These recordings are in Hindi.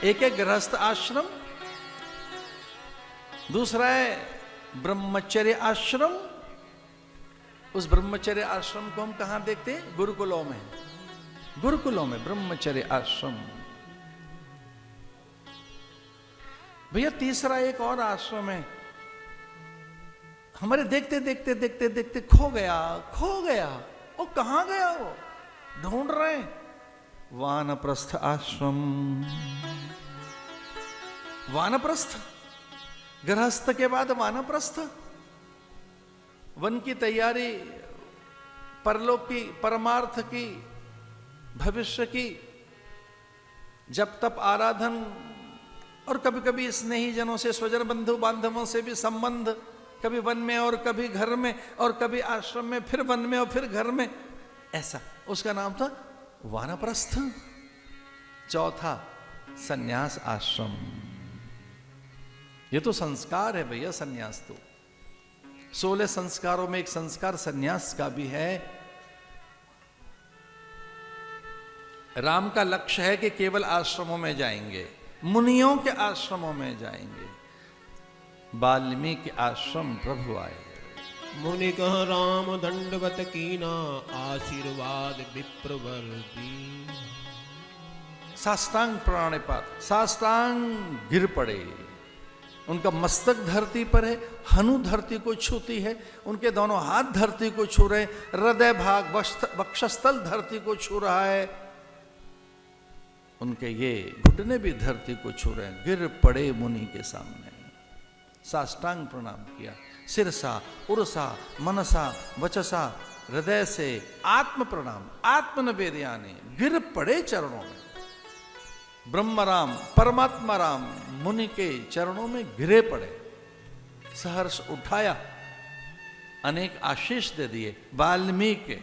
एक है गृहस्थ आश्रम, दूसरा है ब्रह्मचर्य आश्रम। उस ब्रह्मचर्य आश्रम को हम कहां देखते हैं? गुरुकुलों में। गुरुकुलों में ब्रह्मचर्य आश्रम। भैया तीसरा एक और आश्रम है, हमारे देखते देखते देखते देखते खो गया, खो गया। वो कहां गया? वो ढूंढ रहे हैं। वानप्रस्थ आश्रम। वानप्रस्थ, गृहस्थ के बाद वानप्रस्थ। वन की तैयारी, परलोक की, परमार्थ की, भविष्य की, जप तप आराधन, और कभी कभी स्नेही जनों से, स्वजन बंधु बांधवों से भी संबंध, कभी वन में और कभी घर में, और कभी आश्रम में, फिर वन में और फिर घर में, ऐसा उसका नाम था वानप्रस्थ। चौथा सन्यास आश्रम। ये तो संस्कार है भैया, सन्यास तो 16 संस्कारों में एक संस्कार सन्यास का भी है। राम का लक्ष्य है कि केवल आश्रमों में जाएंगे, मुनियों के आश्रमों में जाएंगे। वाल्मीकि आश्रम प्रभु आए। मुनि कह राम दंडवत कीना, आशीर्वाद विप्रवर दी। साष्टांग प्राणिपात, साष्टांग गिर पड़े। उनका मस्तक धरती पर है, हनु धरती को छूती है, उनके दोनों हाथ धरती को छू रहे, हृदय भाग वक्षस्थल धरती को छू रहा है, उनके ये घुटने भी धरती को छू रहे हैं। गिर पड़े मुनि के सामने, साष्टांग प्रणाम किया। सिरसा उरसा मनसा वचसा, हृदय से आत्म प्रणाम, आत्मनिवेदयानि, गिर पड़े चरणों में। ब्रह्म राम परमात्मा राम मुनि के चरणों में गिरे पड़े, सहर्ष उठाया, अनेक आशीष दे दिए। वाल्मीकि,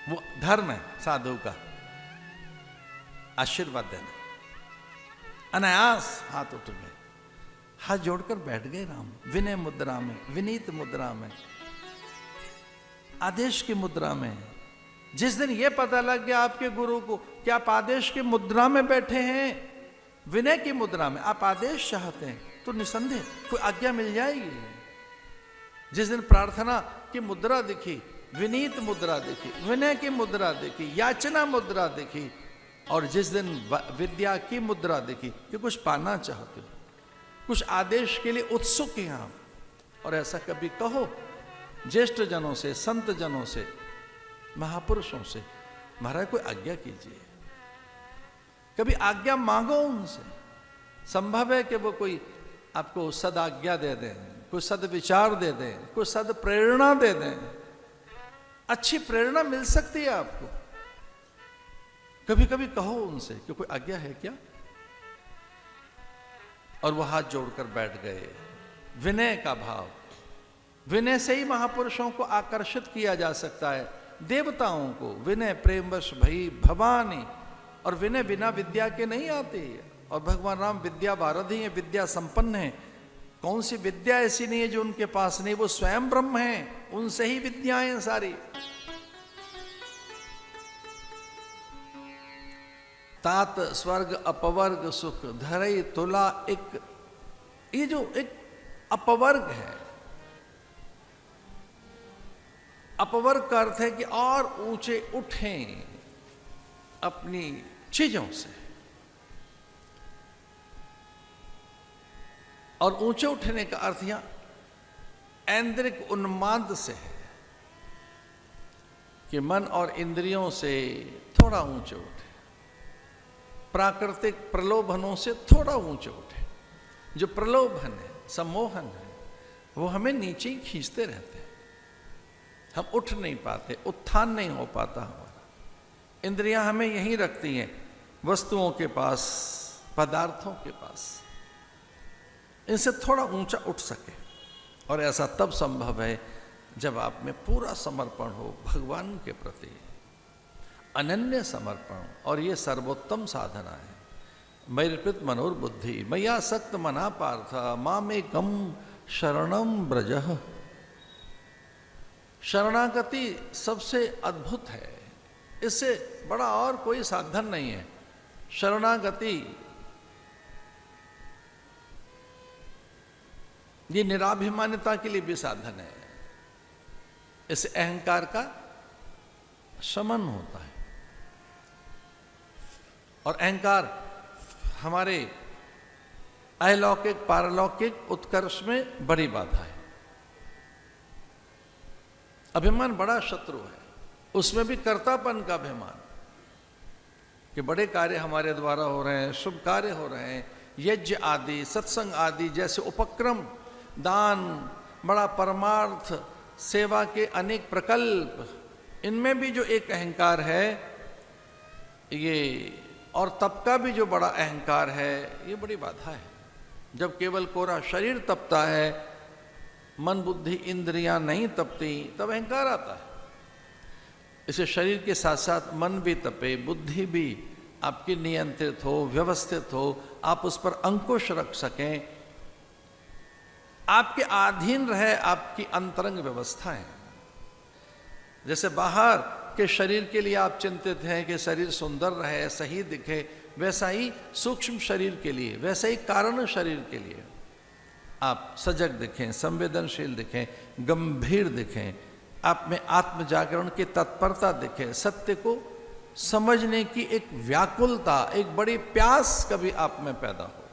वो धर्म है साधु का, आशीर्वाद देना। अनायास हाथ उठ गए, हाथ जोड़कर बैठ गए राम, विनय मुद्रा में, विनीत मुद्रा में, आदेश की मुद्रा में। जिस दिन यह पता लग गया आपके गुरु को कि आप आदेश की मुद्रा में बैठे हैं, विनय की मुद्रा में, आप आदेश चाहते हैं, तो निसंदेह कोई आज्ञा मिल जाएगी। जिस दिन प्रार्थना की मुद्रा दिखी, विनीत मुद्रा दिखी, विनय की मुद्रा दिखी, याचना मुद्रा दिखी, और जिस दिन विद्या की मुद्रा दिखी कि कुछ पाना चाहते हो, कुछ आदेश के लिए उत्सुक हैं आप, और ऐसा कभी कहो ज्येष्ठ जनों से, संत जनों से, महापुरुषों से, महाराज कोई आज्ञा कीजिए। कभी आज्ञा मांगो उनसे। संभव है कि वो कोई आपको सद आज्ञा दे दें, कोई सद विचार दे दें, कोई सद प्रेरणा दे दें। अच्छी प्रेरणा मिल सकती है आपको। कभी कभी कहो उनसे कि कोई आज्ञा है क्या, और वो हाथ जोड़कर बैठ गए। विनय का भाव, विनय से ही महापुरुषों को आकर्षित किया जा सकता है। देवताओं को विनय प्रेमवश भई भवानी, और विनय बिना विद्या के नहीं आती। और भगवान राम विद्या वारधि हैं, विद्या संपन्न है। कौन सी विद्या ऐसी नहीं है जो उनके पास नहीं, वो स्वयं ब्रह्म हैं, उनसे ही विद्याएं सारी। तात स्वर्ग अपवर्ग सुख धरई तुला। एक ये जो एक अपवर्ग है, अपवर्ग का अर्थ है कि और ऊंचे उठें अपनी चीजों से, और ऊंचे उठने का अर्थ यहां ऐन्द्रिक उन्माद से है कि मन और इंद्रियों से थोड़ा ऊंचे उठे, प्राकृतिक प्रलोभनों से थोड़ा ऊंचे उठे। जो प्रलोभन है, सम्मोहन है, वो हमें नीचे ही खींचते रहते हैं, हम उठ नहीं पाते, उत्थान नहीं हो पाता हमारा। इंद्रियां हमें यहीं रखती हैं, वस्तुओं के पास, पदार्थों के पास, इनसे थोड़ा ऊंचा उठ सके। और ऐसा तब संभव है जब आप में पूरा समर्पण हो भगवान के प्रति, अनन्य समर्पण। और ये सर्वोत्तम साधना है। मैर्पित मनोर्बुद्धि मैया सक्त मना पार्थ मामेकम शरणम ब्रजः। शरणागति सबसे अद्भुत है, इससे बड़ा और कोई साधन नहीं है। शरणागति, ये निराभिमानिता के लिए भी साधन है। इससे अहंकार का शमन होता है। और अहंकार हमारे अलौकिक पारलौकिक उत्कर्ष में बड़ी बाधा है। अभिमान बड़ा शत्रु है, उसमें भी कर्तापन का अभिमान कि बड़े कार्य हमारे द्वारा हो रहे हैं, शुभ कार्य हो रहे हैं, यज्ञ आदि सत्संग आदि जैसे उपक्रम, दान, बड़ा परमार्थ, सेवा के अनेक प्रकल्प, इनमें भी जो एक अहंकार है ये, और तप का भी जो बड़ा अहंकार है, ये बड़ी बाधा है। जब केवल कोरा शरीर तपता है, मन बुद्धि इंद्रियां नहीं तपती, तब अहंकार आता है। इसे शरीर के साथ साथ मन भी तपे, बुद्धि भी आपकी नियंत्रित हो, व्यवस्थित हो, आप उस पर अंकुश रख सकें, आपके अधीन रहे आपकी अंतरंग व्यवस्थाएं। जैसे बाहर के शरीर के लिए आप चिंतित हैं कि शरीर सुंदर रहे, सही दिखे, वैसा ही सूक्ष्म शरीर के लिए, वैसा ही कारण शरीर के लिए आप सजग दिखें, संवेदनशील दिखें, गंभीर दिखें, आप में आत्म जागरण की तत्परता दिखे, सत्य को समझने की एक व्याकुलता, एक बड़ी प्यास कभी आप में पैदा हो।